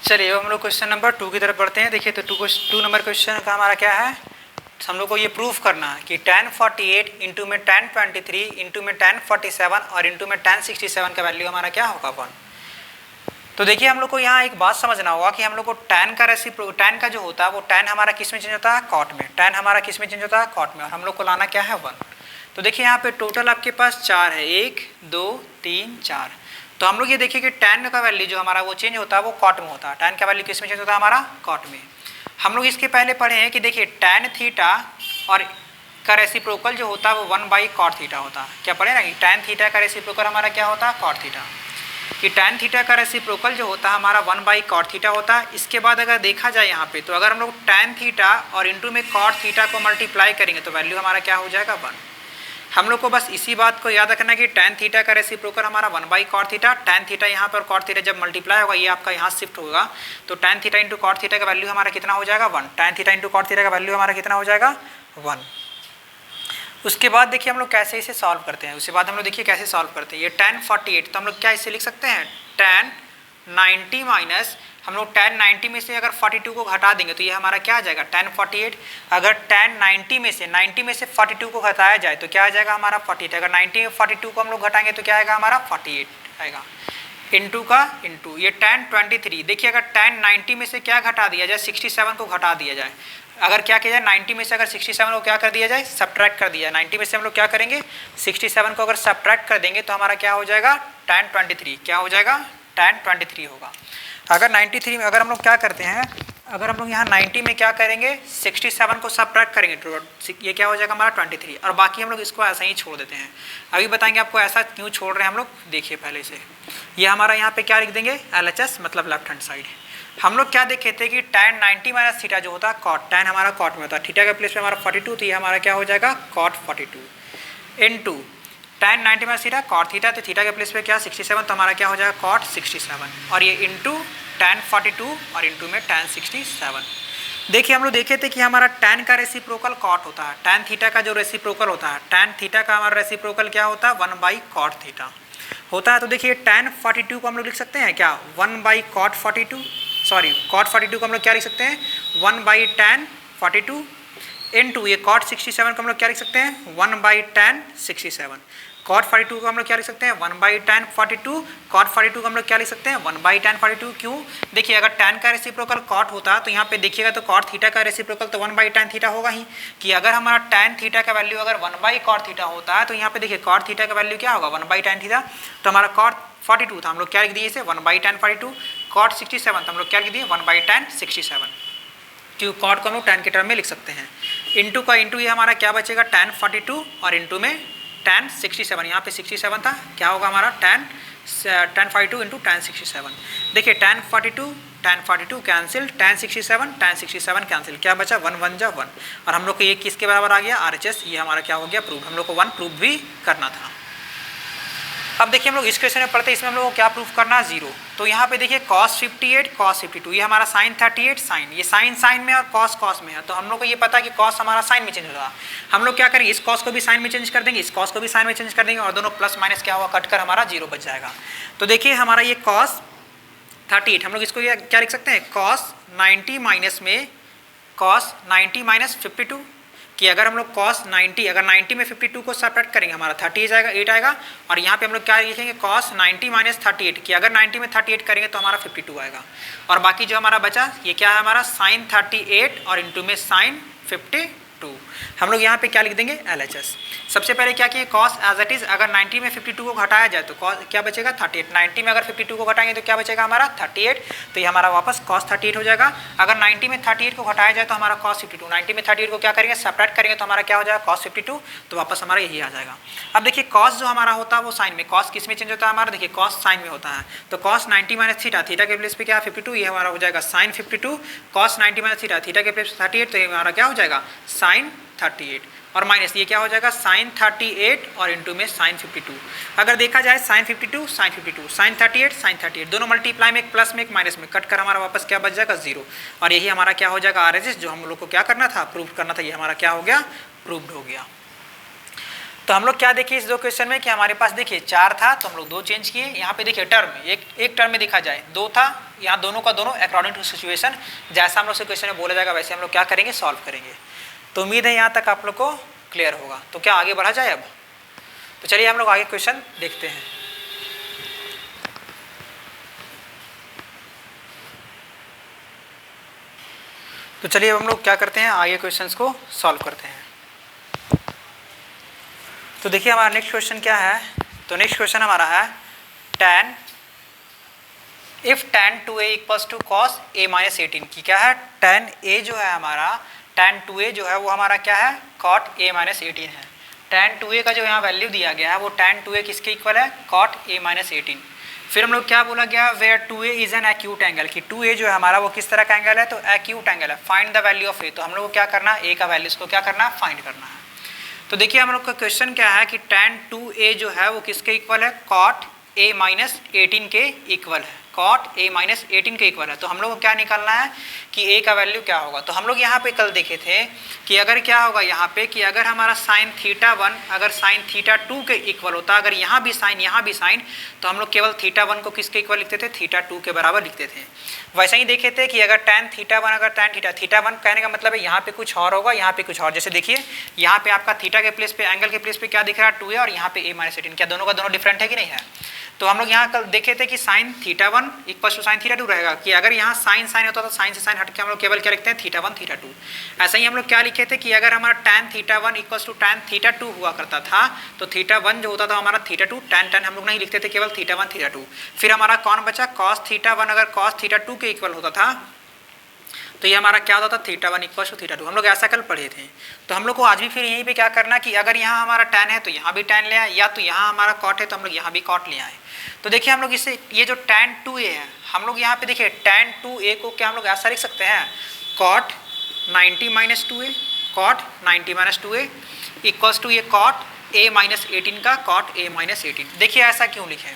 चलिए हम लोग क्वेश्चन नंबर 2 की तरफ बढ़ते हैं। देखिए तो 2 नंबर क्वेश्चन का हमारा क्या है, हम लोग को ये प्रूफ करना है कि tan 48 इंटू में tan 23 इंटू में tan 47 और इंटू में tan 67 का वैल्यू हमारा क्या होगा 1। तो देखिए हम लोग को यहाँ एक बात समझना होगा कि हम लोग को tan का tan का जो होता है वो tan हमारा किस में चेंज होता है, cot में। tan हमारा किस में चेंज होता है, cot में। और हम लोग को लाना क्या है 1। तो देखिए यहाँ पे टोटल आपके पास 4 है, 1 2 3 4। तो हम लोग ये देखिए कि tan का वैल्यू जो हमारा वो चेंज होता है वो cot में होता है। tan का वैल्यू किस में चेंज होता है हमारा, cot में। हम लोग इसके पहले पढ़े हैं कि देखिए tan थीटा और का रेसिप्रोकल जो होता है वो 1/cot थीटा होता है। क्या पढ़े ना कि tan थीटा का रेसिप्रोकल हमारा क्या होता है, cot थीटा। कि tan थीटा का रेसिप्रोकल जो होता है हमारा 1/cot थीटा होता है। इसके बाद अगर देखा जाए यहाँ पे तो अगर हम लोग tan थीटा और इंटू में cot थीटा को मल्टीप्लाई करेंगे तो वैल्यू हमारा क्या हो जाएगा 1। हम लोग को बस इसी बात को याद रखना कि tan थीटा का रेसिप्रोकल हमारा 1/cot थीटा, tan थीटा यहाँ पर cot थीटा जब मल्टीप्लाई होगा ये आपका यहाँ शिफ्ट होगा तो tan theta into cot theta का वैल्यू हमारा कितना हो जाएगा 1। tan theta into cot theta का वैल्यू हमारा कितना हो जाएगा 1। उसके बाद देखिए हम लोग कैसे इसे सॉल्व करते हैं। उसके बाद हम लोग देखिए कैसे सॉल्व करते हैं। ये tan 48 तो हम लोग क्या इसे लिख सकते हैं, tan 90 माइनस हम लोग tan 90 में से अगर 42 को घटा देंगे तो ये हमारा क्या आ जाएगा tan 48। अगर tan 90 में से 42 को घटाया जाए तो क्या आ जाएगा हमारा 48। अगर 90 में 42 को हम लोग घटाएंगे तो क्या आएगा हमारा 48 आएगा। इंटू का इंटू ये tan 23। देखिए अगर tan 90 में से क्या घटा दिया जाए, 67 को घटा दिया जाए। अगर क्या किया जाए 90 में से अगर 67 को क्या कर दिया जाए, सब्ट्रैक्ट कर दिया। 90 में से हम लोग क्या करेंगे 67 को अगर सब्ट्रैक्ट कर देंगे तो हमारा क्या हो जाएगा tan 23। क्या हो जाएगा tan 23 होगा। अगर 93 में अगर हम लोग क्या करते हैं, अगर हम लोग यहाँ 90 में क्या करेंगे 67 को सब्ट्रैक्ट करेंगे तो ये क्या हो जाएगा हमारा 23 और बाकी हम लोग इसको ऐसा ही छोड़ देते हैं। अभी बताएंगे आपको ऐसा क्यों छोड़ रहे हैं हम लोग, देखिए पहले से। ये हमारा यहाँ पे क्या लिख देंगे LHS मतलब लेफ्ट हैंड साइड। हम लोग क्या देखे थे कि tan 90 माइनस थीटा जो होता है cot, tan हमारा cot में होता है। थीटा के प्लेस पे हमारा 42 तो ये हमारा क्या हो जाएगा cot 42 into tan 90 minus theta cot theta तो थीटा के प्लेस पे क्या 67 तो हमारा क्या हो जाएगा cot 67 और ये इंटू tan 42 और इंटू में tan 67। देखिए हम लोग देखे थे कि हमारा tan का रेसिप्रोकल cot होता है। tan थीटा का जो रेसिप्रोकल होता है, tan थीटा का हमारा रेसिप्रोकल क्या होता है 1/cot थीटा होता है। तो देखिए tan 42 को हम लोग लिख सकते हैं क्या 1/cot 42, सॉरी cot 42 को हम लोग क्या लिख सकते हैं 1/tan 42 इंटू ये cot 67 को हम लोग क्या लिख सकते हैं 1/tan 67। cot 42 को हम लोग क्या लिख सकते हैं 1/tan 42, cot 42 को हम लोग क्या लिख सकते हैं 1/tan 42। क्यों, देखिए अगर tan का रेसिप्रोकल cot होता तो यहाँ पे देखिएगा तो cot थीटा का रेसिप्रोकल तो 1/tan थीटा होगा ही। कि अगर हमारा tan थीटा का वैल्यू अगर 1/cot थीटा होता है तो यहाँ पे देखिए cot थीटा का वैल्यू क्या होगा 1/tan थीटा। तो हमारा cot 42 था हम लोग क्या लिख दिए इसे 1/tan 42, cot 67 तो हम लोग क्या लिख दिए 1/tan 67। क्यों cot को हम लोग tan के टर्म में लिख सकते हैं। इंटू का इंटू ये हमारा क्या बचेगा tan 42 और इंटू में tan 67। यहाँ पे 67 था, क्या होगा हमारा tan 42 इंटू tan 67। देखिए tan 42 कैंसिल, tan 67 कैंसिल, क्या बचा 1 1 जा 1 और हम लोग को ये किसके बराबर आ गया RHS। ये हमारा क्या हो गया प्रूफ, हम लोग को 1 प्रूफ भी करना था। अब देखिए हम लोग इस क्वेश्चन में पढ़ते हैं, इसमें हम लोग को क्या प्रूफ करना है, 0। तो यहाँ पे देखिए cos 58 cos 52, ये हमारा sin 38 sin, ये sin में और cos cos में है। तो हम लोग को ये पता है कि cos हमारा sin में चेंज होगा। हम लोग क्या करेंगे, इस cos को भी sin में चेंज कर देंगे, इस cos को भी sin में चेंज कर देंगे और दोनों प्लस माइनस क्या होगा, कट कर हमारा 0 बच जाएगा। तो देखिए हमारा ये cos 38, हम लोग इसको क्या लिख सकते हैं, cos 90 माइनस में cos 90 माइनस 52, कि अगर हम लोग cos 90, अगर 90 में 52 को सेपरेट करेंगे हमारा 38 आएगा, 8 आएगा। और यहाँ पे हम लोग क्या लिखेंगे, cos 90 माइनस 38, कि अगर 90 में 38 करेंगे तो हमारा 52 आएगा। और बाकी जो हमारा बचा ये क्या है, हमारा sin 38 और इंटू में sin 52। हम लोग यहाँ पे क्या लिख देंगे, LHS। सबसे पहले क्या किए, cos एज इट इज, अगर 90 में 52 को घटाया जाए तो क्या बचेगा, 38। 90 में अगर 52 को घटाएंगे तो क्या बचेगा हमारा 38, तो ये हमारा वापस cos 38 हो जाएगा। अगर 90 में 38 को घटाया जाए तो हमारा cos 52, 90 में 38 को क्या करेंगे, सेपरेट करेंगे तो हमारा क्या हो जाएगा, cos 52, तो वापस हमारा यही आ जाएगा। अब देखिए cos जो हमारा होता है वो साइन में, cos किस में चेंज होता है हमारा, देखिए cos साइन में होता है। तो cos 90 माइनस थीटा, थीटा के प्लेस पे क्या 52, ये हमारा हो जाएगा sin 52, cos 90 minus theta, theta के प्लेस 38, तो ये हमारा क्या हो जाएगा sin 38, और माइनस ये क्या हो जाएगा sin 38 और इंटू में sin 52। अगर देखा जाए sin 52 sin 52, sin 38 sin 38, दोनों मल्टीप्लाई में एक प्लस में एक माइनस में कट कर हमारा वापस क्या बच जाएगा, 0। और यही हमारा क्या हो जाएगा, RHS, जो हम लोग को क्या करना था, प्रूव करना था, ये हमारा क्या हो गया, प्रूव्ड हो गया। तो हम लोग क्या देखिए इस 2 क्वेश्चन में कि हमारे पास देखिए 4 था तो हम लोग 2 चेंज किए। यहाँ पे देखिए टर्म एक टर्म में देखा जाए 2 था, यहाँ दोनों का दोनों अकॉर्डिंग टू सिचुएशन, जैसा हम लोग से क्वेश्चन में बोला जाएगा वैसे हम लोग क्या करेंगे, सॉल्व करेंगे। तो उम्मीद है यहाँ तक आप लोग को क्लियर होगा। तो क्या आगे बढ़ा जाए अब, तो चलिए हम लोग आगे क्वेश्चन देखते हैं। तो चलिए अब हम लोग क्या करते हैं, आगे क्वेश्चंस को सॉल्व करते हैं। तो देखिए हमारा नेक्स्ट क्वेश्चन क्या है, तो नेक्स्ट क्वेश्चन हमारा है tan if tan 2a equals to cos a minus 18, की क्या है, tan a जो है हमारा, tan 2a जो है वो हमारा क्या है, cot a माइनस 18 है। tan 2a का जो यहाँ वैल्यू दिया गया है वो tan 2a किसके इक्वल है, cot a माइनस 18। फिर हम लोग क्या बोला गया, where 2a is an acute angle, कि 2a जो है हमारा वो किस तरह का एंगल है, तो एक्यूट एंगल है। Find the value of a, तो हम लोग को क्या करना है, a का वैल्यू इसको क्या करना है, फाइंड करना है। तो देखिए हम लोग का क्वेश्चन क्या है कि tan 2a जो है वो किसके इक्वल है, cot a माइनस 18 के इक्वल है, cot a माइनस 18 के इक्वल है। तो हम लोग को क्या निकालना है कि a का वैल्यू क्या होगा। तो हम लोग यहाँ पे कल देखे थे कि अगर क्या होगा यहाँ पे कि अगर हमारा sin θ1 अगर sin θ2 के इक्वल होता, अगर यहाँ भी sin, तो हम लोग केवल θ1 को किसके इक्वल लिखते थे, θ2 के बराबर लिखते थे। वैसे ही देखे थे कि अगर tan θ1 अगर tan θ1 कहने का मतलब है यहाँ पे कुछ और होगा, यहाँ पे कुछ और। जैसे देखिए यहाँ पे आपका थीटा के प्लेस पे, एंगल के प्लेस पे क्या दिख रहा है, 2a, और यहाँ पे a माइनस 18, क्या दोनों का दोनों डिफरेंट है कि नहीं है। तो हम लोग यहाँ कल देखे थे कि sin θ1 इक्वल टू sin θ2 रहेगा, कि अगर यहाँ sin होता तो sin से sin हट के हम लोग केवल क्या लिखते हैं, θ1 θ2। ऐसा ही हम लोग क्या लिखे थे कि अगर हमारा tan θ1 इक्वल टू tan θ2 हुआ करता था तो θ1 जो होता था हमारा θ2, tan हम लोग नहीं लिखते थे, केवल θ1 θ2। फिर हमारा कौन बचा, cos θ1 अगर cos θ2 के इक्वल होता था तो ये हमारा क्या होता था, θ1 इक्वल टू θ2। हम लोग ऐसा कल पढ़े थे। तो हम लोग को आज भी फिर यहीं पे क्या करना कि अगर यहाँ हमारा tan है तो यहाँ भी tan ले आए, या तो यहाँ हमारा cot है तो हम लोग यहाँ भी cot ले आए। तो देखिए हम लोग इससे ये जो tan 2a है, हम लोग यहाँ पे देखिए tan 2a को क्या हम लोग ऐसा लिख सकते हैं, cot 90 minus 2a, cot 90 minus 2a equals to ये cot a माइनस 18 का cot a माइनस 18। देखिए ऐसा क्यों लिखे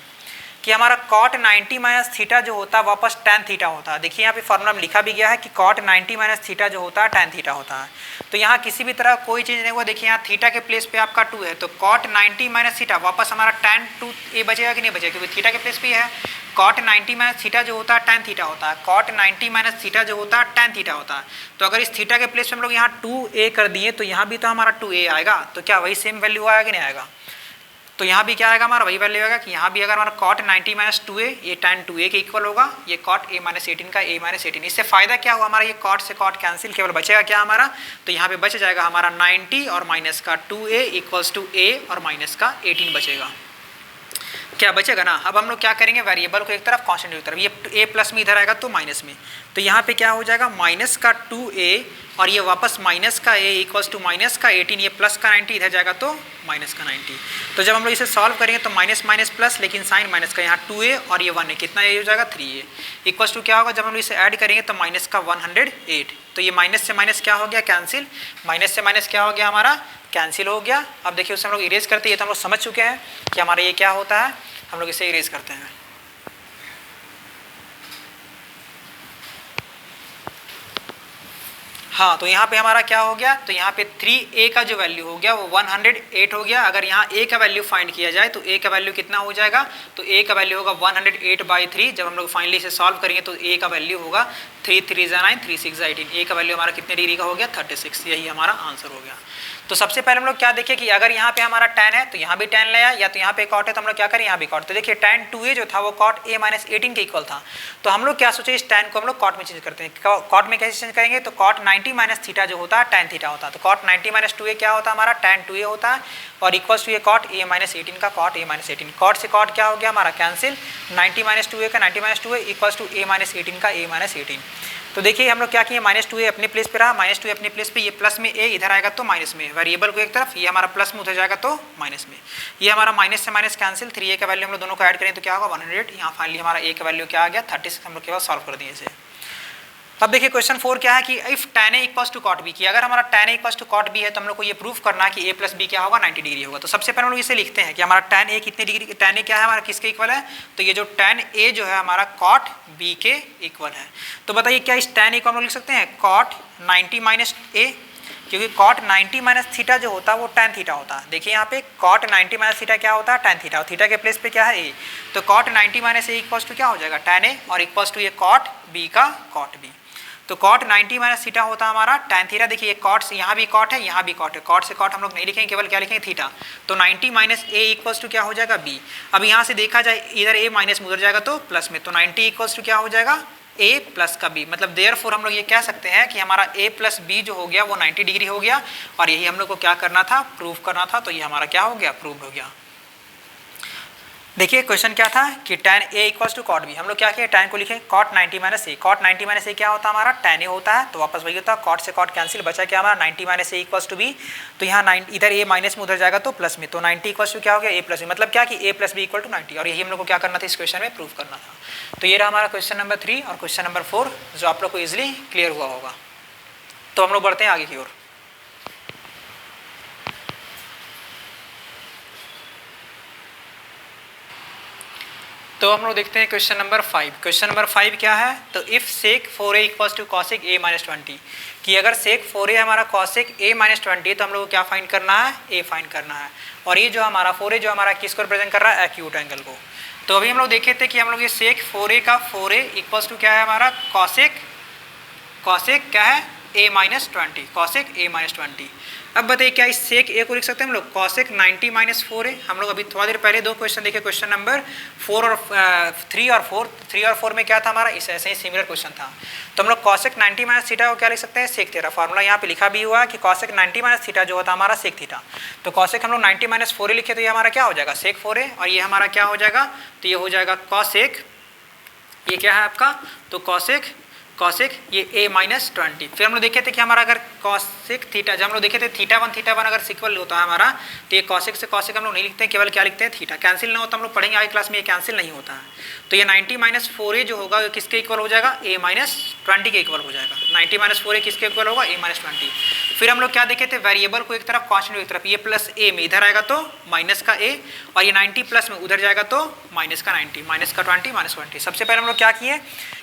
कि हमारा cot 90 माइनस थीटा जो होता है वापस tan थीटा होता है। देखिए यहाँ पे फॉर्मूला में लिखा भी गया है कि cot 90 माइनस थीटा जो होता है tan थीटा होता है। तो यहाँ किसी भी तरह कोई चीज़ नहीं हुआ। देखिए यहाँ थीटा के प्लेस पे आपका 2 है, तो cot 90 माइनस थीटा वापस हमारा tan 2a बचेगा कि नहीं बचेगा, क्योंकि थीटा के प्लेस पे है। cot 90 माइनस थीटा जो होता है tan थीटा होता है, cot 90 माइनस थीटा जो होता है tan थीटा होता है। तो अगर इस थीटा के प्लेस पे हम लोग यहाँ 2a कर दिए तो यहाँ भी तो हमारा 2a आएगा, तो क्या वही सेम वैल्यू आएगा कि नहीं आएगा। तो यहाँ भी क्या आएगा हमारा वही वैल्यू आएगा कि यहाँ भी अगर हमारा cot 90 माइनस 2a ये tan 2a के इक्वल होगा, ये cot a माइनस 18 का a माइनस 18। इससे फायदा क्या हुआ हमारा, ये cot से cot कैंसिल, केवल बचेगा क्या हमारा, तो यहाँ पे बच जाएगा हमारा 90 और माइनस का 2a इक्वल्स टू a और माइनस का 18 बचेगा। क्या बचेगा ना। अब हम लोग क्या करेंगे, वेरिएबल को एक तरफ कांस्टेंट एक तरफ, ये a प्लस में इधर आएगा तो माइनस में, तो यहाँ पे क्या हो जाएगा माइनस का 2a और ये वापस माइनस का a इक्वल्स टू माइनस का 18, ये प्लस का 90 इधर जाएगा तो माइनस का 90। तो जब हम लोग इसे सॉल्व करेंगे तो माइनस माइनस प्लस, लेकिन साइन माइनस का यहाँ 2a और ये 1 है, कितना ये हो जाएगा 3a इक्वल्स टू क्या होगा, जब हम लोग इसे ऐड करेंगे तो माइनस का 108। तो ये माइनस से माइनस क्या हो गया कैंसिल, माइनस से माइनस क्या हो गया हमारा कैंसिल हो गया। अब देखिए उसे हम लोग इरेज करते हैं, ये तो हम लोग समझ चुके हैं कि हमारा ये क्या होता है हम लोग इसे इरेज करते हैं। हाँ, तो यहाँ पे हमारा क्या हो गया, तो यहाँ पे 3a का जो वैल्यू हो गया वो 108 हो गया। अगर यहाँ a का वैल्यू फाइंड किया जाए तो a का वैल्यू कितना हो जाएगा, तो a का वैल्यू होगा 108/3। जब हम लोग फाइनली इसे सॉल्व करेंगे तो a का वैल्यू होगा 3 3 9 3 6 18। a का वैल्यू हमारा कितने डिग्री का हो गया, 36। यही हमारा आंसर हो गया। तो सबसे पहले हम लोग क्या देखें कि अगर यहाँ पे हमारा tan है तो यहाँ भी tan लाया, या तो यहाँ पे cot है तो हम लोग क्या करें, यहाँ भी cot। तो देखिए tan 2a जो था वो cot a - 18 के इक्वल था। तो हम लोग क्या सोचे, इस tan को हम लोग cot में चेंज करते हैं। cot में कैसे चेंज करेंगे, तो cot 90 - थीटा जो होता है tan थीटा होता है। तो cot 90 - 2a क्या होता है हमारा, tan 2a होता है, और इक्वल्स टू ये cot a - 18 का cot a - 18। cot से cot क्या हो गया हमारा कैंसिल, 90 - 2a का 90 - 2a इक्वल्स टू a - 18 का a - 18। तो देखिए हम लोग क्या किए, -2a अपने प्लेस पे रहा, -2a अपने प्लेस पे, ये प्लस में a इधर आएगा तो माइनस में, वेरिएबल को एक तरफ, ये हमारा प्लस में उधर जाएगा तो माइनस में। ये हमारा माइनस से माइनस कैंसिल, 3a का वैल्यू हम लोग दोनों को ऐड करें तो क्या होगा 100। यहाँ फाइनली हमारा a का वैल्यू क्या आ गया 36। हम लोग के बाद सॉल्व कर दिए इसे। अब देखिए क्वेश्चन 4 क्या है कि if tan a equals to cot b, की अगर हमारा tan a equals to cot b है तो हम लोग को ये प्रूव करना है कि a प्लस b क्या होगा 90 डिग्री होगा। तो सबसे पहले हम लोग इसे लिखते हैं कि हमारा tan a कितने डिग्री, tan a क्या है हमारा किसके इक्वल है, तो ये जो tan a जो है हमारा cot b के इक्वल है। तो बताइए क्या इस tan a को हम लोग लिख सकते हैं cot 90 - a, क्योंकि cot 90 - थीटा जो होता है वो tan थीटा होता है। देखिए यहाँ पे cot 90 - थीटा क्या होता है tan थीटा, और थीटा के प्लेस पे क्या है a। तो cot 90 - a इक्वल्स टू क्या हो जाएगा tan a, और इक्वल्स टू ये cot b का cot b। तो cot 90 - थीटा होता है हमारा tan थीटा। देखिए ये cot से यहाँ भी cot है, यहाँ भी cot है, cot से cot हम लोग नहीं लिखेंगे, केवल क्या लिखेंगे थीटा। तो 90 - a इक्वल्स टू क्या हो जाएगा b। अब यहाँ से देखा जाए इधर a माइनस में उधर जाएगा तो प्लस में, तो 90 इक्वल्स टू क्या हो जाएगा a प्लस का b। मतलब देयरफॉर हम लोग ये कह सकते हैं कि हमारा a प्लस b जो हो गया वो 90 डिग्री हो गया, और यही हम लोग को क्या करना था, प्रूव करना था। तो ये हमारा क्या हो गया, प्रूव हो गया। देखिए क्वेश्चन क्या था कि tan a equals to cot b। हम लोग क्या किए, tan को लिखे cot 90 - a। cot 90 - a क्या होता है हमारा tan a होता है, तो वापस वही होता है, cot से cot कैंसिल, बचा क्या हमारा 90 - a इक्वल्स टू b। तो यहाँ इधर a माइनस में उधर जाएगा तो प्लस में, तो 90 इक्वल्स टू क्या हो गया a प्लस b। मतलब क्या कि a plus b equal to 90, और यही हम लोग को क्या करना था इस क्वेश्चन में, प्रूव करना था। तो ये रहा हमारा क्वेश्चन नंबर 3 और क्वेश्चन नंबर 4 जो आप लोग को ईजिली क्लियर हुआ होगा। तो हम लोग बढ़ते हैं आगे की ओर। तो हम लोग देखते हैं क्वेश्चन नंबर 5। क्वेश्चन नंबर 5 क्या है, तो if sec 4a equals to cosec a - 20, कि अगर sec 4a हमारा cosec a - 20 तो हम लोग को क्या फाइंड करना है, a फाइंड करना है। और ये जो हमारा 4a जो हमारा किसको रिप्रेजेंट कर रहा है, एक्यूट एंगल को। तो अभी हम लोग देखे थे कि हम लोग ये sec 4a का 4a इक्वल्स टू क्या है हमारा cosec क्या है a - 20, cosec a - 20। अब बताइए क्या इस sec a को लिख सकते हैं हम लोग cosec 90 - 4a। हम लोग अभी थोड़ा देर पहले दो क्वेश्चन देखे, क्वेश्चन नंबर 4 और 3 और 4 में क्या था हमारा, इस ऐसे ही सिमिलर क्वेश्चन था। तो हम लोग cosec 90 - थीटा को क्या लिख सकते हैं, sec थीटा। फार्मूला यहाँ पे लिखा भी हुआ है कि cosec 90 - थीटा जो होता है हमारा sec थीटा। तो cosec हम लोग 90 - 4a लिखे तो ये हमारा क्या हो जाएगा sec 4a, और ये हमारा क्या हो जाएगा, तो ये हो जाएगा cosec, ये क्या है आपका, तो cosec ये a - 20। फिर हम लोग देखे थे कि हमारा अगर cosec थीटा, जब हम लोग देखे थे थीटा 1 अगर सिक्वल होता है हमारा, तो ये cosec से cosec हम लोग नहीं लिखते हैं, केवल क्या लिखते हैं थीटा। कैंसिल ना होता, हम लोग पढ़ेंगे आगे क्लास में, ये कैंसिल नहीं होता है। तो ये 90 - 4a जो होगा किसके इक्वल हो जाएगा, a - 20 के इक्वल हो जाएगा। 90 - 4a किसके इक्वल होगा, a - 20। फिर हम लोग क्या देखे थे, वेरिएबल को एक तरफ, कॉन्स्टेंट को एक तरफ, ये प्लस a में इधर आएगा तो माइनस का a, और ये 90 प्लस में उधर जाएगा तो माइनस का 90, माइनस का 20 - 20। सबसे पहले हम लोग क्या किए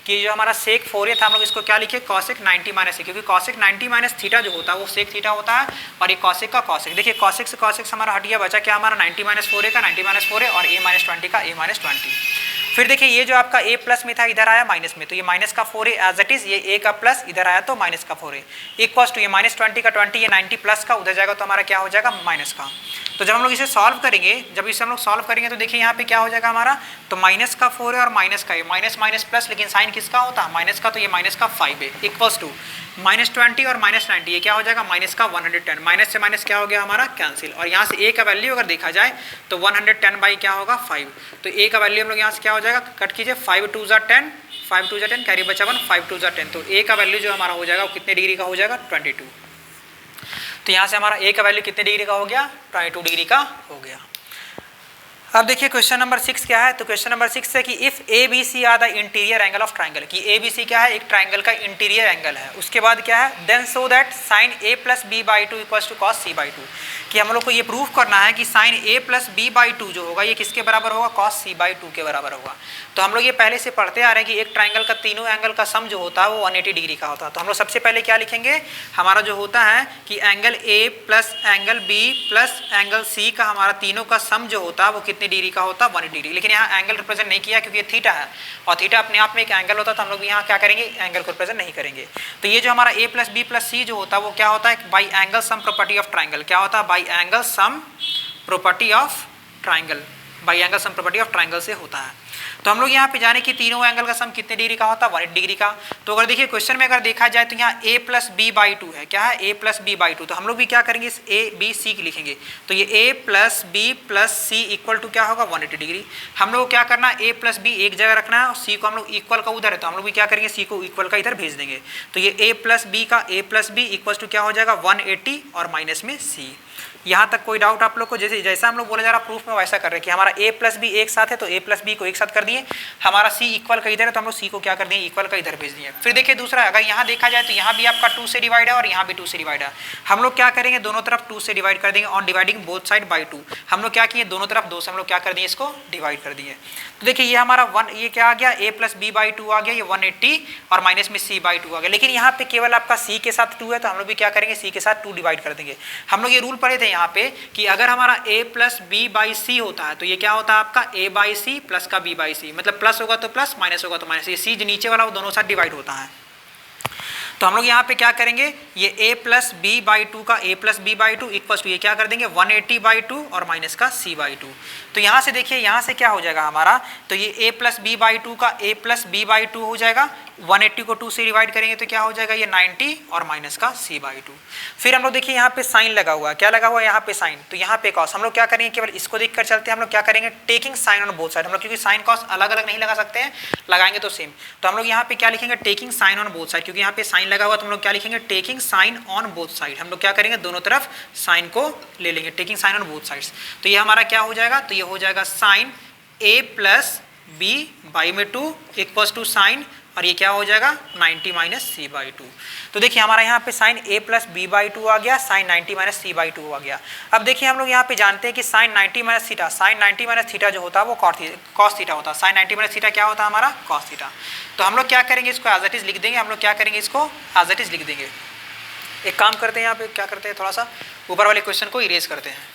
कि जो हमारा sec 4a था हम लोग इसको क्या लिखे cosec 90 - a, क्योंकि cosec 90 - थीटा जो होता है वो sec थीटा होता है, और ये cosec का cosec। देखिए cosec से cosec हमारा हट गया, बचा क्या हमारा 90 - 4a का 90 - 4a, और a - 20 का a - 20। फिर देखिए ये जो आपका a प्लस में था इधर आया माइनस में, तो ये माइनस का 4a एज इट इज, ये a का प्लस इधर आया तो माइनस का 4a इक्वल्स टू ये -20 का 20, ये 90 प्लस का उधर जाएगा तो हमारा क्या हो जाएगा माइनस का। तो जब हम लोग इसे सॉल्व करेंगे, जब इसे हम लोग सॉल्व करेंगे तो देखिए यहाँ पे क्या हो जाएगा हमारा, तो माइनस का 4 है और माइनस का, माइनस माइनस प्लस, लेकिन साइन किसका होता है माइनस का, तो ये माइनस का 5 है इक्वल्स टू -20 और -90, ये क्या हो जाएगा माइनस का 110। माइनस से माइनस क्या हो गया हमारा कैंसिल, और यहाँ से a का वैल्यू अगर देखा जाए तो 110 बाई क्या होगा 5, तो a का वैल्यू हम लोग यहाँ से क्या हो जाएगा, कट कीजिए 5 2 ज़ा 10, 5 2 ज़ा 10 कैरी बचा 1, 5 2 ज़ा 10, तो a का वैल्यू जो हमारा हो जाएगा वो कितने डिग्री का हो जाएगा 22। तो यहाँ से हमारा a का वैल्यू कितने डिग्री का हो गया 22 डिग्री का हो गया। अब देखिए क्वेश्चन नंबर 6 क्या है, तो क्वेश्चन नंबर 6 है कि if A B C are the interior angle of triangle, कि ए बी सी क्या है, एक ट्राइंगल का इंटीरियर एंगल है। उसके बाद क्या है, then so that sine A plus B by two equals to cos C by two, कि हम लोग को ये प्रूफ करना है कि sine A plus B by two जो होगा ये किसके बराबर होगा, कॉस सी बाई टू के बराबर होगा। तो हम लोग ये पहले से पढ़ते आ रहे हैं कि एक ट्राइंगल का तीनों एंगल का सम जो होता है वो 180 डिग्री का होता है। तो हम लोग सबसे पहले क्या लिखेंगे, हमारा जो होता है कि angle A plus angle B plus angle C का हमारा तीनों का सम जो होता है वो कितनी डिग्री का होता है, 180 डिग्री। लेकिन यहाँ एंगल रिप्रेजेंट नहीं किया क्योंकि ये थीटा है और थीटा अपने आप में एक एंगल होता है, तो हम लोग यहाँ क्या करेंगे, एंगल को रिप्रेजेंट नहीं करेंगे। तो ये जो हमारा ए प्लस बी प्लस सी जो होता है वो क्या होता है, by angle sum property of triangle. क्या होता है, by angle sum property of triangle, by angle sum property of triangle से होता है। तो हम लोग यहाँ पे जाने कि तीनों एंगल का सम कितने डिग्री का होता है, 180 डिग्री का। तो अगर देखिए क्वेश्चन में अगर देखा जाए तो यहाँ a plus B by two है, क्या है, a plus B by two. तो हम लोग भी क्या करेंगे, इस a b c की लिखेंगे। तो ये a plus B plus C equal to क्या होगा, 180 डिग्री। हम लोग को क्या करना है, a प्लस बी एक जगह रखना है और c को हम लोग इक्वल का उधर है, तो हम लोग भी क्या करेंगे, c को इक्वल का इधर भेज देंगे। तो ये a प्लस बी का a plus B equal to क्या हो जाएगा, 180 और माइनस में c। यहाँ तक कोई डाउट आप लोग को, जैसा हम लोग बोले जा रहा प्रूफ में वैसा कर रहे हैं कि हमारा a प्लस बी एक साथ है तो a प्लस बी को एक साथ कर दिए, हमारा c इक्वल का इधर है तो हम लोग c को क्या कर दिए, इक्वल का इधर भेज दिए। फिर देखिए दूसरा, अगर यहाँ देखा जाए तो यहाँ भी आपका 2 से डिवाइड है और यहाँ भी 2 से डिवाइड है। हम लोग क्या करेंगे, दोनों तरफ 2 से डिवाइड कर देंगे, on dividing both side by 2। हम लोग क्या किए, दोनों तरफ 2 से हम लोग क्या कर दिए, इसको डिवाइड कर दिए। तो देखिए ये हमारा ये क्या आ गया, a plus B by two आ गया, ये 180 और माइनस में c बाई टू आ गया। लेकिन यहाँ पे केवल आपका c के साथ 2 है तो हम लोग भी क्या करेंगे, c के साथ 2 डिवाइड कर देंगे। हम लोग ये रूल पढ़े थे यहाँ पे कि अगर हमारा a प्लस बी बाई सी होता है तो ये क्या होता है आपका a बाई सी प्लस का b बाई सी, मतलब प्लस होगा तो प्लस, माइनस होगा तो माइनस। ये c जो नीचे वाला वो दोनों साथ डिवाइड होता है। तो हम लोग यहाँ पे क्या करेंगे, ये a plus B by two का a plus B by two equals to ये क्या कर देंगे, 180 बाई टू और माइनस का c बाई टू। तो यहाँ से देखिए यहाँ से क्या हो जाएगा हमारा, तो ये a plus B by two का a plus B by two हो जाएगा, 180 को 2 से डिवाइड करेंगे तो क्या हो जाएगा, ये 90 और माइनस का c बाई टू। फिर हम लोग देखिए यहाँ पे साइन लगा हुआ है, क्या लगा हुआ है यहाँ पे साइन, तो यहाँ पे कॉस। हम लोग क्या करेंगे, केवल इसको देख कर चलते हैं, हम लोग क्या करेंगे, taking sine on both side. हम लोग क्योंकि साइन कॉस अलग अलग नहीं लगा सकते हैं, लगाएंगे तो सेम। तो हम लोग यहाँ पे क्या लिखेंगे, taking sine on both side, क्योंकि यहाँ पे साइन लगा हुआ तो हम लोग क्या लिखेंगे, taking sine on both side. हम लोग क्या करेंगे, दोनों तरफ साइन को ले लेंगे, taking sine on both sides. तो ये हमारा क्या हो जाएगा, तो ये हो जाएगा sine a plus B by में 2 इक्वल्स टू साइन, और ये क्या हो जाएगा 90 माइनस सी बाई टू। तो देखिए हमारा यहाँ पे sine a plus B by two आ गया, sine 90 minus C by two आ गया। अब देखिए हम लोग यहाँ पे जानते हैं कि sine 90 minus theta, sine 90 minus theta जो होता है वो कॉस थीटा होता है। साइन 90 माइनस थीटा क्या होता है हमारा, कॉस थीटा। तो हम लोग क्या करेंगे, इसको एज इट इज लिख देंगे। हम लोग क्या करेंगे, इसको एज इट इज लिख देंगे। एक काम करते हैं, यहाँ पे क्या करते हैं, थोड़ा सा ऊपर वाले क्वेश्चन को इरेज करते हैं।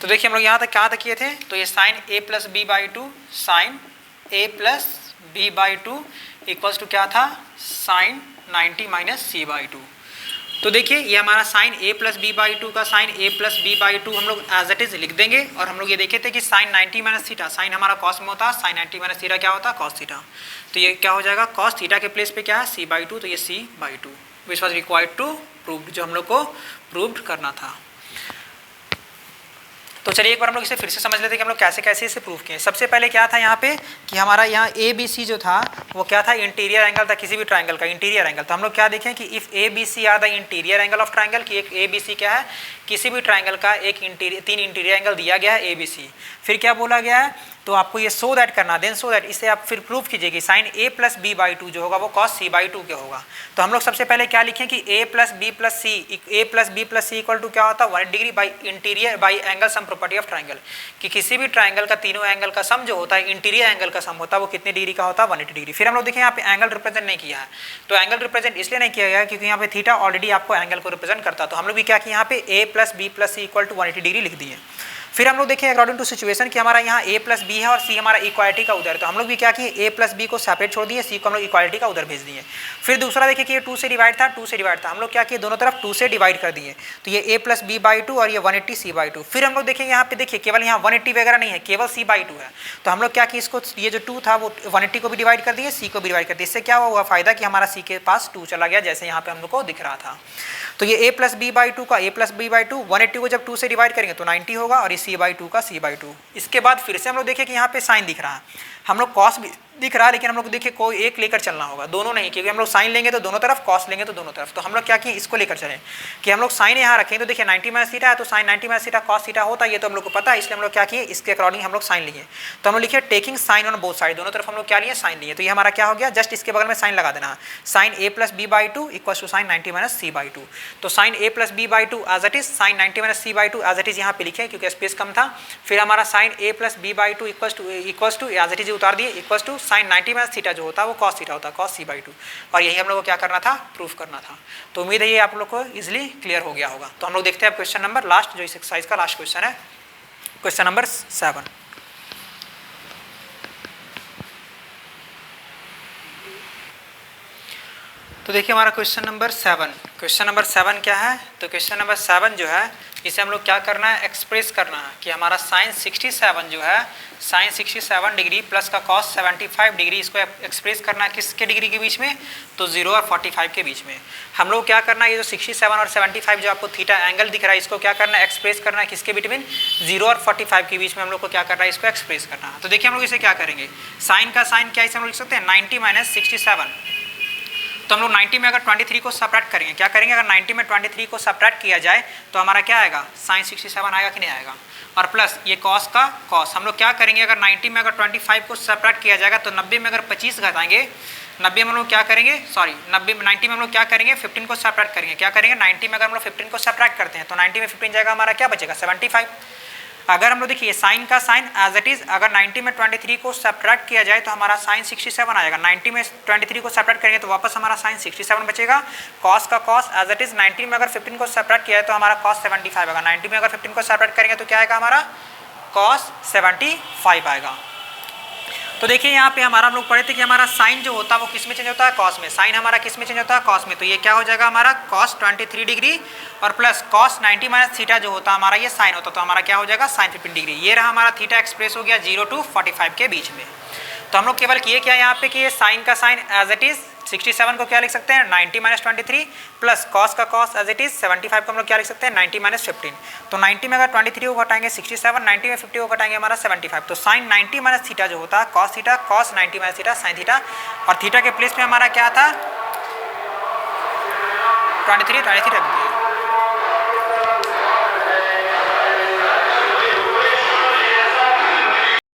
तो देखिए हम लोग यहाँ तक क्या तक किए थे, तो ये sine a plus B by two, sine a plus B by two equals to क्या था, sine 90 minus C by two. तो देखिए ये हमारा sine a plus B by two का sine a plus B by two हम लोग as it is लिख देंगे। और हम लोग ये देखे थे कि साइन 90 माइनस थीटा, साइन हमारा कॉस में होता है, साइन 90 माइनस थीटा क्या होता है, कॉस थीटा। तो ये क्या हो जाएगा, कॉस थीटा के प्लेस पे क्या है, सी बाई टू, तो ये C by two which was required to prove, जो हम लोग को प्रूव्ड करना था। तो चलिए एक बार हम लोग इसे फिर से समझ लेते हैं कि हम लोग कैसे कैसे इसे प्रूव किए। सबसे पहले क्या था यहाँ पे कि हमारा यहाँ ए बी सी जो था वो क्या था, इंटीरियर एंगल था किसी भी ट्राइंगल का, इंटीरियर एंगल। तो हम लोग क्या देखें कि if A B C are the interior angle of triangle, कि एक ए बी सी क्या है, किसी भी ट्राइंगल का एक तीन इंटीरियर एंगल दिया गया है ए बी सी। फिर क्या बोला गया है, तो आपको ये सो दैट करना, देन सो दैट, इसे आप फिर प्रूव कीजिएगी sine a plus B by two जो होगा वो कॉस सी बाई टू के होगा। तो हम लोग सबसे पहले क्या लिखें कि a plus B plus C, A plus B plus C equal to क्या होता है, 180 degree by interior by angle sum property of triangle, कि किसी भी ट्राइंगल का तीनों एंगल का सम जो होता है, इंटीरियर एंगल का सम होता है वो कितने डिग्री का होता है, 180 डिग्री। फिर हम लोग देखें यहाँ पे एंगल रिप्रेजेंट नहीं किया है, तो एंगल रिप्रेजेंट इसलिए नहीं किया गया क्योंकि यहाँ पे थीटा ऑलरेडी आपको एंगल को रिप्रेजेंट करता है। तो हम लोग भी क्या किया, यहाँ पे a plus B plus C equal to 180 degree लिख दिए। फिर हम लोग देखें अकॉर्डिंग टू सिचुएशन कि हमारा यहाँ a प्लस बी है और c हमारा इक्वालिटी का उधर, तो हम लोग भी क्या किए, a प्लस बी को सेपरेट छोड़ दिए, c को हम लोग इक्वालिटी का उधर भेज दिए। फिर दूसरा देखिए कि ये 2 से डिवाइड था, 2 से डिवाइड था, हम लोग क्या किए, दोनों तरफ 2 से डिवाइड कर दिए, तो ये a plus B by two और ये 180 c बाई टू। फिर हम लोग देखेंगे यहाँ पे, देखिए केवल यहाँ 180 वगैरह नहीं है, केवल c बाई टू है। तो हम लोग क्या किए, इसको ये जो 2 था वो 180 को भी डिवाइड कर दिए, c को भी डिवाइड कर दिए। इससे क्या हुआ फायदा कि हमारा c के पास 2 चला गया, जैसे यहाँ पे हम लोग को दिख रहा था। तो ये a+b/2 का a+b/2, 180 को जब 2 से डिवाइड करेंगे तो 90 होगा, और ये c/2 का c/2। इसके बाद फिर से हम लोग देखिए कि यहाँ पे साइन दिख रहा है, हम लोग कॉस भी दिख रहा है, लेकिन हम लोग देखिए कोई एक लेकर चलना होगा, दोनों नहीं, क्योंकि हम लोग साइन लेंगे तो दोनों तरफ, कॉस लेंगे तो दोनों तरफ। तो हम लोग क्या किए, इसको लेकर चलें कि हम लोग साइन यहाँ रखें, तो देखिए 90 माइनस थीटा है, तो sine 90 minus theta cos theta होता है, ये तो हम लोग को पता है, इसलिए हम लोग क्या किए, इसके अकॉर्डिंग हम लोग साइन लिए। तो हम लोग लिखिए taking sine on both side, दोनों तरफ हम लोग क्या लिए, साइन लिए। तो ये हमारा क्या हो गया, जस्ट इसके बगल में साइन लगा देना, sine a+b/2 equal to sine 90 minus c/2। तो sine a+b/2 as it is, sine 90 minus c/2 as it is यहाँ पे लिखे क्योंकि स्पेस कम था। फिर हमारा sine a+b/2 equals to as it is उतार दिए, equals to sine 90 minus theta जो होता है वो कॉस थीटा होता है, कॉस c/2। और यही हम लोग को क्या करना था, प्रूफ करना था। तो उम्मीद है ये आप लोग को इजिली क्लियर हो गया होगा। तो हम लोग देखते हैं क्वेश्चन नंबर लास्ट, जो इस एक्सरसाइज का लास्ट क्वेश्चन है, क्वेश्चन नंबर 7। तो देखिए हमारा क्वेश्चन नंबर 7, क्वेश्चन नंबर 7 क्या है, तो क्वेश्चन नंबर 7 जो है इसे हम लोग क्या करना है, एक्सप्रेस करना है कि हमारा साइन 67 जो है, साइन 67 डिग्री प्लस का कॉस 75 डिग्री, इसको एक्सप्रेस करना है किसके डिग्री के बीच में, तो 0 और 45 के बीच में। हम लोग क्या करना है, ये जो 67 और 75 जो आपको थीटा एंगल दिख रहा है, इसको क्या करना है, एक्सप्रेस करना है किसके बिटवीन, 0 और 45 के बीच में हम लोग को क्या करना है, इसको एक्सप्रेस करना है। तो देखिए हम लोग इसे क्या करेंगे, साइन का साइन क्या इसे हम लोग लिख सकते हैं 90 माइनस 67। तो हम लोग 90 में अगर 23 को सब्ट्रैक्ट करेंगे, क्या करेंगे, अगर 90 में 23 को सब्ट्रैक्ट किया जाए तो हमारा क्या आएगा, साइन 67 आएगा कि नहीं आएगा, और प्लस ये कॉस का कॉस। हम लोग क्या करेंगे, अगर 90 में अगर 25 को सब्ट्रैक्ट किया जाएगा तो 90 में अगर 25 घटाएंगे, 90 में हम लोग क्या करेंगे, सॉरी 90 में हम लोग क्या करेंगे, 15 को सब्ट्रैक्ट करेंगे। क्या करेंगे, 90 में अगर हम लोग 15 को सब्ट्रैक्ट करते हैं तो 90 में 15 जाएगा, हमारा क्या बचेगा, 75। अगर हम लोग देखिए साइन का साइन एज इट इज, अगर 90 में 23 को सब्ट्रैक्ट किया जाए तो हमारा साइन 67 आएगा, 90 में 23 को सब्ट्रैक्ट करेंगे तो वापस हमारा साइन 67 बचेगा। कॉस का कॉस एज इट इज, 90 में अगर 15 को सब्ट्रैक्ट किया है तो हमारा कॉस 75 आएगा, 90 में अगर 15 को सब्ट्रैक्ट करेंगे तो क्या आएगा, हमारा कॉस 75 आएगा। तो देखिए यहाँ पे हमारा हम लोग पढ़े थे कि हमारा साइन जो होता है वो किस में चेंज होता है, कॉस में। साइन हमारा किस में चेंज होता है, कॉस में। तो ये क्या हो जाएगा हमारा कॉस 23 डिग्री और प्लस कॉस 90 माइनस थीटा जो होता है हमारा ये साइन होता, तो हमारा क्या हो जाएगा, साइन 15 डिग्री। ये रहा हमारा थीटा एक्सप्रेस हो गया 0 to 45 के बीच में। तो हम लोग केवल किए क्या यहाँ पे कि ये साइन का साइन एज इट इज 67 को क्या लिख सकते हैं 90 माइनस 23 प्लस कॉस का कॉस एज इट इज 75 को हम लोग क्या लिख सकते हैं 90 माइनस 15। तो 90 में अगर 23 को घटाएंगे 67, 90 में 50 को घटाएंगे हमारा 75। तो साइन 90 माइनस थीटा जो होता है cos theta, cos 90 minus theta sine theta, और थीटा के प्लेस में हमारा क्या था 23 रख दिया।